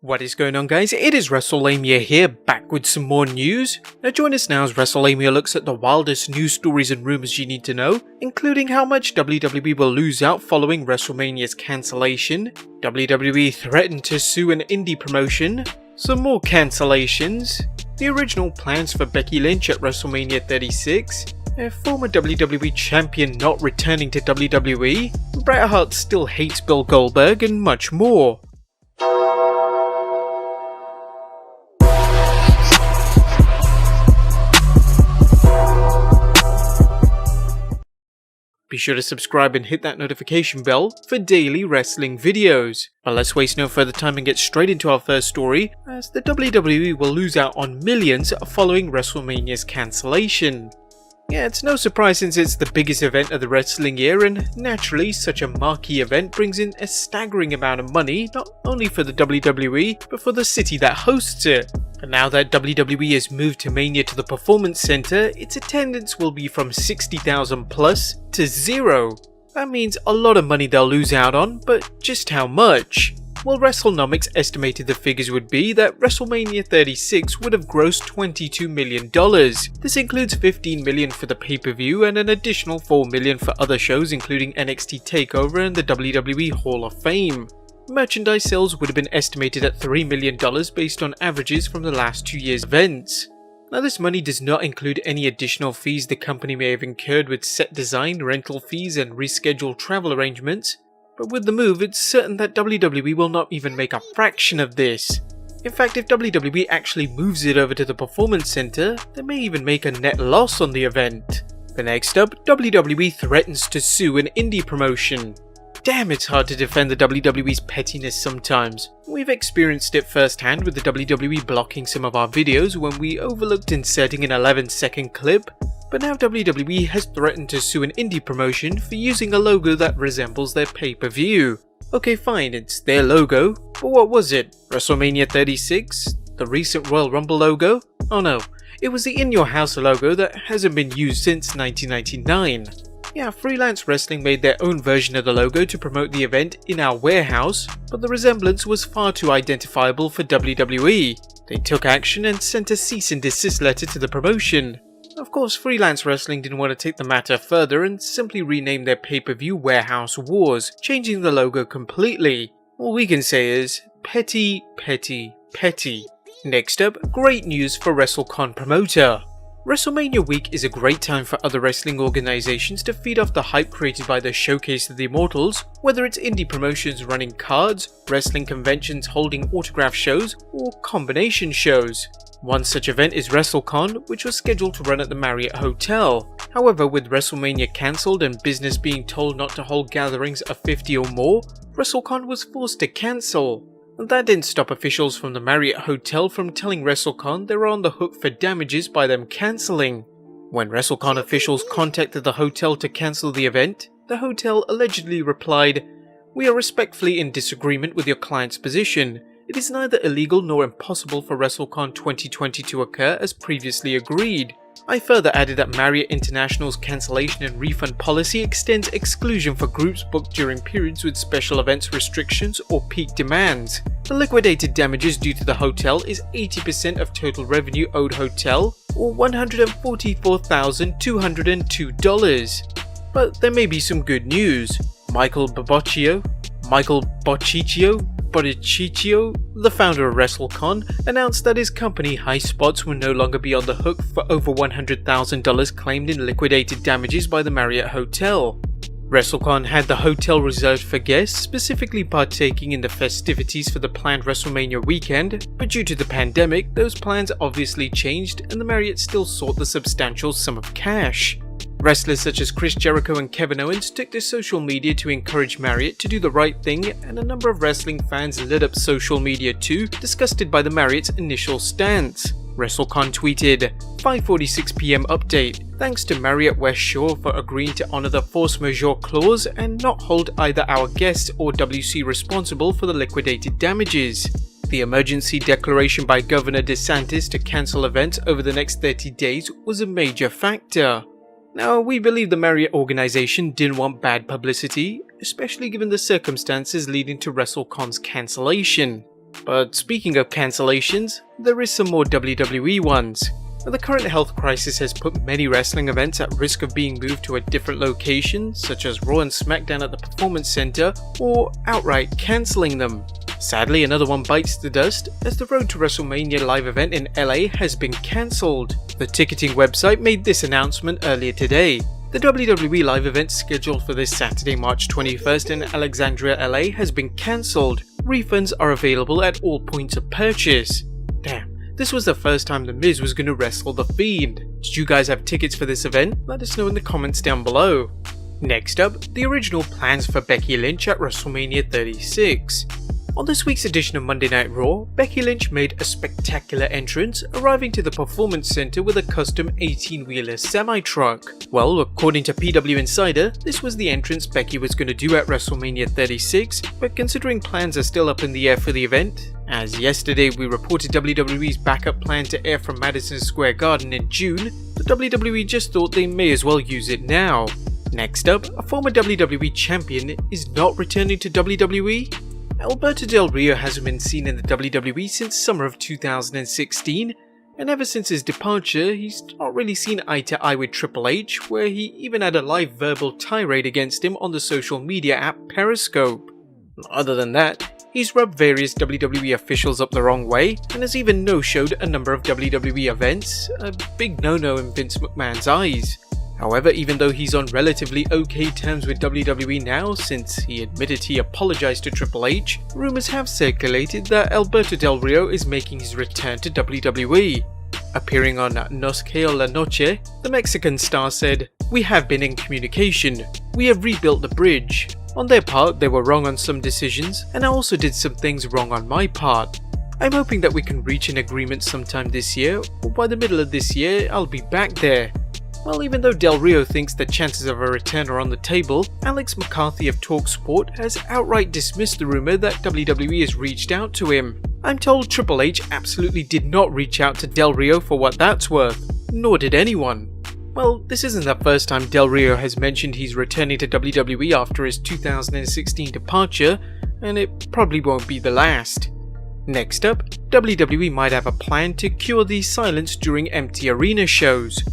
What is going on, guys? It is Wrestlelamia here, back with some more news. Now join us now as Wrestlelamia looks at the wildest news stories and rumors you need to know, including how much WWE will lose out following WrestleMania's cancellation, WWE threatened to sue an indie promotion, some more cancellations, the original plans for Becky Lynch at WrestleMania 36, a former WWE champion not returning to WWE, Bret Hart still hates Bill Goldberg, and much more. Be sure to subscribe and hit that notification bell for daily wrestling videos. But let's waste no further time and get straight into our first story, as the WWE will lose out on millions following WrestleMania's cancellation. Yeah, it's no surprise since it's the biggest event of the wrestling year, and naturally such a marquee event brings in a staggering amount of money, not only for the WWE, but for the city that hosts it. And now that WWE has moved to Mania to the Performance Center, its attendance will be from 60,000 plus to 0. That means a lot of money they'll lose out on, but just how much? Well, WrestleNomics estimated the figures would be that WrestleMania 36 would have grossed $22 million. This includes $15 million for the pay-per-view and an additional $4 million for other shows including NXT TakeOver and the WWE Hall of Fame. Merchandise sales would have been estimated at $3 million based on averages from the last 2 years' events. Now, this money does not include any additional fees the company may have incurred with set design, rental fees and rescheduled travel arrangements. But with the move, it's certain that WWE will not even make a fraction of this. In fact, if WWE actually moves it over to the Performance Center, they may even make a net loss on the event. But next up, WWE threatens to sue an indie promotion. Damn, it's hard to defend the WWE's pettiness sometimes. We've experienced it firsthand with the WWE blocking some of our videos when we overlooked inserting an 11-second clip. But now WWE has threatened to sue an indie promotion for using a logo that resembles their pay-per-view. Okay fine, it's their logo, but what was it? WrestleMania 36? The recent Royal Rumble logo? Oh no, it was the In Your House logo that hasn't been used since 1999. Yeah, Freelance Wrestling made their own version of the logo to promote the event in our warehouse, but the resemblance was far too identifiable for WWE. They took action and sent a cease and desist letter to the promotion. Of course, Freelance Wrestling didn't want to take the matter further and simply renamed their pay-per-view Warehouse Wars, changing the logo completely. All we can say is, petty, petty, petty. Next up, great news for WrestleCon promoter. WrestleMania week is a great time for other wrestling organizations to feed off the hype created by the Showcase of the Immortals, whether it's indie promotions running cards, wrestling conventions holding autograph shows, or combination shows. One such event is WrestleCon, which was scheduled to run at the Marriott Hotel. However, with WrestleMania cancelled and business being told not to hold gatherings of 50 or more, WrestleCon was forced to cancel. That didn't stop officials from the Marriott Hotel from telling WrestleCon they were on the hook for damages by them cancelling. When WrestleCon officials contacted the hotel to cancel the event, the hotel allegedly replied, "We are respectfully in disagreement with your client's position. It is neither illegal nor impossible for WrestleCon 2020 to occur as previously agreed." I further added that Marriott International's cancellation and refund policy extends exclusion for groups booked during periods with special events restrictions or peak demands. The liquidated damages due to the hotel is 80% of total revenue owed hotel, or $144,202. But there may be some good news. Michael Bocchiccio, the founder of WrestleCon, announced that his company High Spots will no longer be on the hook for over $100,000 claimed in liquidated damages by the Marriott Hotel. WrestleCon had the hotel reserved for guests specifically partaking in the festivities for the planned WrestleMania weekend, but due to the pandemic, those plans obviously changed and the Marriott still sought the substantial sum of cash. Wrestlers such as Chris Jericho and Kevin Owens took to social media to encourage Marriott to do the right thing, and a number of wrestling fans lit up social media too, disgusted by the Marriott's initial stance. WrestleCon tweeted, 5:46 PM update. Thanks to Marriott West Shore for agreeing to honor the force majeure clause and not hold either our guests or WC responsible for the liquidated damages. The emergency declaration by Governor DeSantis to cancel events over the next 30 days was a major factor. Now, we believe the Marriott organization didn't want bad publicity, especially given the circumstances leading to WrestleCon's cancellation. But speaking of cancellations, there is some more WWE ones. The current health crisis has put many wrestling events at risk of being moved to a different location, such as Raw and SmackDown at the Performance Center, or outright cancelling them. Sadly, another one bites the dust, as the Road to WrestleMania live event in LA has been cancelled. The ticketing website made this announcement earlier today. The WWE live event scheduled for this Saturday, March 21st in Alexandria, LA has been cancelled. Refunds are available at all points of purchase. Damn. This was the first time The Miz was going to wrestle The Fiend. Did you guys have tickets for this event? Let us know in the comments down below. Next up, the original plans for Becky Lynch at WrestleMania 36. On this week's edition of Monday Night Raw, Becky Lynch made a spectacular entrance, arriving to the Performance Center with a custom 18-wheeler semi-truck. Well, according to PW Insider, this was the entrance Becky was going to do at WrestleMania 36, but considering plans are still up in the air for the event, as yesterday we reported WWE's backup plan to air from Madison Square Garden in June, the WWE just thought they may as well use it now. Next up, a former WWE champion is not returning to WWE? Alberto Del Rio hasn't been seen in the WWE since summer of 2016, and ever since his departure, he's not really seen eye to eye with Triple H, where he even had a live verbal tirade against him on the social media app Periscope. Other than that, he's rubbed various WWE officials up the wrong way, and has even no-showed a number of WWE events, a big no-no in Vince McMahon's eyes. However, even though he's on relatively okay terms with WWE now, since he admitted he apologized to Triple H, rumors have circulated that Alberto Del Rio is making his return to WWE. Appearing on Nos Que La Noche, the Mexican star said, "We have been in communication. We have rebuilt the bridge. On their part, they were wrong on some decisions, and I also did some things wrong on my part. I'm hoping that we can reach an agreement sometime this year, or by the middle of this year, I'll be back there." Well, even though Del Rio thinks the chances of a return are on the table, Alex McCarthy of TalkSport has outright dismissed the rumor that WWE has reached out to him. I'm told Triple H absolutely did not reach out to Del Rio for what that's worth, nor did anyone. Well, this isn't the first time Del Rio has mentioned he's returning to WWE after his 2016 departure, and it probably won't be the last. Next up, WWE might have a plan to cure the silence during empty arena shows.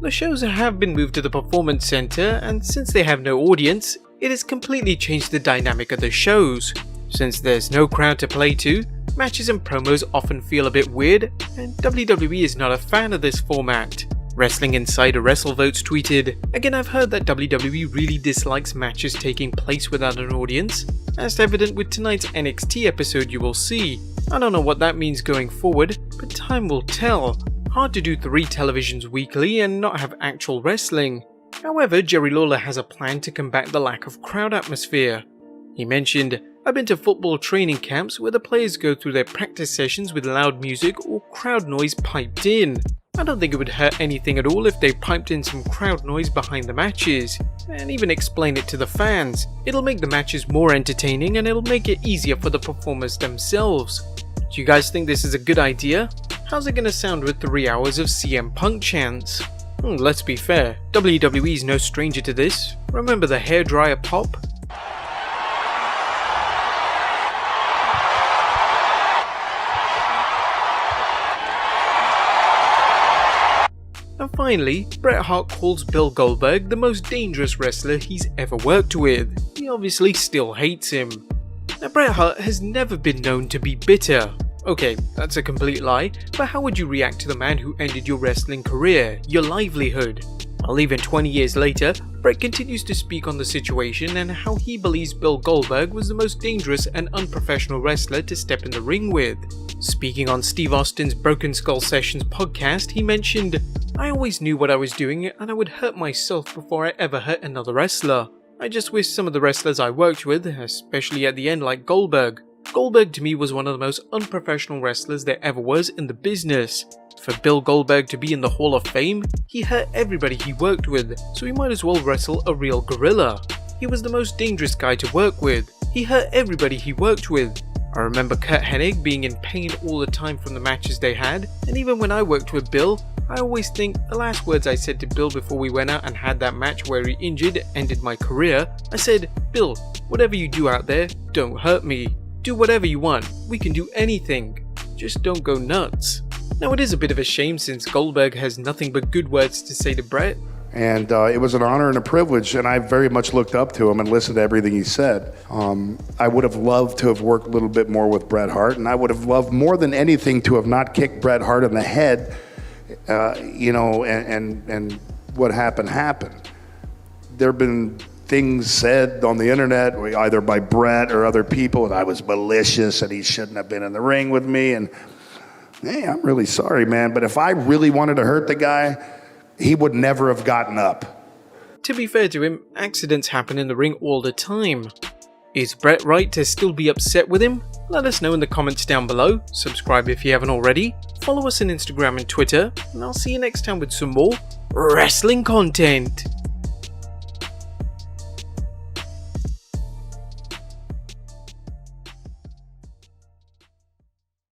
The shows have been moved to the Performance Center, and since they have no audience, it has completely changed the dynamic of the shows. Since there's no crowd to play to, matches and promos often feel a bit weird, and WWE is not a fan of this format. Wrestling Insider WrestleVotes tweeted, "Again, I've heard that WWE really dislikes matches taking place without an audience, as evident with tonight's NXT episode you will see. I don't know what that means going forward, but time will tell. Hard to do 3 televisions weekly and not have actual wrestling." However, Jerry Lawler has a plan to combat the lack of crowd atmosphere. He mentioned, "I've been to football training camps where the players go through their practice sessions with loud music or crowd noise piped in. I don't think it would hurt anything at all if they piped in some crowd noise behind the matches, and even explain it to the fans. It'll make the matches more entertaining and it'll make it easier for the performers themselves. Do you guys think this is a good idea? How's it gonna sound with 3 hours of CM Punk chants?" Let's be fair, WWE's no stranger to this. Remember the hairdryer pop? And finally, Bret Hart calls Bill Goldberg the most dangerous wrestler he's ever worked with. He obviously still hates him. Now, Bret Hart has never been known to be bitter. Okay, that's a complete lie, but how would you react to the man who ended your wrestling career, your livelihood? Well, even 20 years later, Bret continues to speak on the situation and how he believes Bill Goldberg was the most dangerous and unprofessional wrestler to step in the ring with. Speaking on Steve Austin's Broken Skull Sessions podcast, he mentioned, "I always knew what I was doing and I would hurt myself before I ever hurt another wrestler. I just wish some of the wrestlers I worked with, especially at the end like Goldberg. Goldberg to me was one of the most unprofessional wrestlers there ever was in the business. For Bill Goldberg to be in the Hall of Fame, he hurt everybody he worked with, so he might as well wrestle a real gorilla. He was the most dangerous guy to work with. He hurt everybody he worked with. I remember Kurt Hennig being in pain all the time from the matches they had, and even when I worked with Bill, I always think the last words I said to Bill before we went out and had that match where he ended my career, I said, 'Bill, whatever you do out there, don't hurt me.' Do whatever you want, we can do anything, just don't go nuts. Now it is a bit of a shame since Goldberg has nothing but good words to say to Bret. And it was an honor and a privilege, and I very much looked up to him and listened to everything he said. I would have loved to have worked a little bit more with Bret Hart, and I would have loved more than anything to have not kicked Bret Hart in the head, and what happened. There have been things said on the internet, either by Bret or other people, that I was malicious and he shouldn't have been in the ring with me, and hey, I'm really sorry, man, but if I really wanted to hurt the guy, he would never have gotten up. To be fair to him, accidents happen in the ring all the time. Is Bret right to still be upset with him? Let us know in the comments down below, subscribe if you haven't already, follow us on Instagram and Twitter, and I'll see you next time with some more wrestling content.